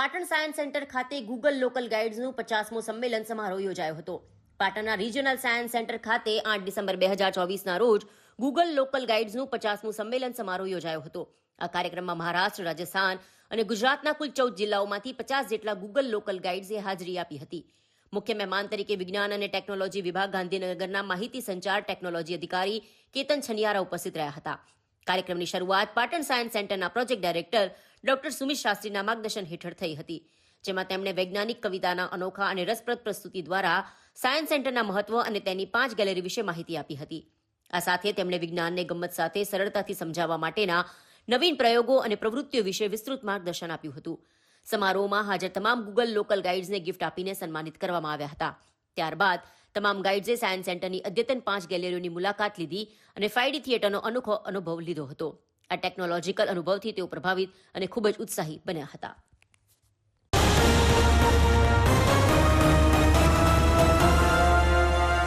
Patan science centre ખાતે Google local ગાઈડ્સનું 50મો સંમેલન સમારોહ યોજાયો હતો. પાટણના રિજનલ સાયન્સ સેન્ટર ખાતે 8 ડિસેમ્બર 2024ના રોજ ગૂગલ લોકલ ગાઈડ્સનું 50મું સંમેલન સમારોહ યોજાયો હતો. આ કાર્યક્રમમાં મહારાષ્ટ્ર, રાજસ્થાન અને ગુજરાતના કુલ 14 જિલ્લાઓમાંથી 50 જેટલા ગૂગલ લોકલ ગાઈડ્સે હાજરી આપી હતી. મુખ્ય મહેમાન તરીકે વિજ્ઞાન અને ટેકનોલોજી વિભાગ ગાંધીનગરના માહિતી સંચાર ટેકનોલોજી અધિકારી કેતન છનિયારા ઉપસ્થિત રહ્યા હતા. કાર્યક્રમની શરૂઆત પાટણ સાયન્સ સેન્ટરના પ્રોજેક્ટ ડાયરેક્ટર ડોક્ટર સુમિત શાસ્ત્રીના માર્ગદર્શન હેઠળ થઈ હતી, જેમાં તેમણે વૈજ્ઞાનિક કવિતાના અનોખા અને રસપ્રદ પ્રસ્તુતિ દ્વારા સાયન્સ સેન્ટરના મહત્વ અને તેની 5 ગેલેરી વિશે માહિતી આપી હતી. આ સાથે તેમણે વિજ્ઞાનને ગમ્મત સાથે સરળતાથી સમજાવવા માટેના નવીન પ્રયોગો અને પ્રવૃત્તિઓ વિશે વિસ્તૃત માર્ગદર્શન આપ્યું હતું. સમારોહમાં હાજર તમામ ગૂગલ લોકલ ગાઈડ્સને ગિફ્ટ આપીને સન્માનિત કરવામાં આવ્યા હતા. ત્યારબાદ તમામ ગાઈડ્સે સાયન્સ સેન્ટરની અદ્યતન 5 ગેલેરીઓની મુલાકાત લીધી અને 5D થિયેટરનો અનોખો અનુભવ લીધો હતો. આ ટેકનોલોજીકલ અનુભવથી તેઓ પ્રભાવિત અને ખૂબ જ ઉત્સાહી બન્યા હતા.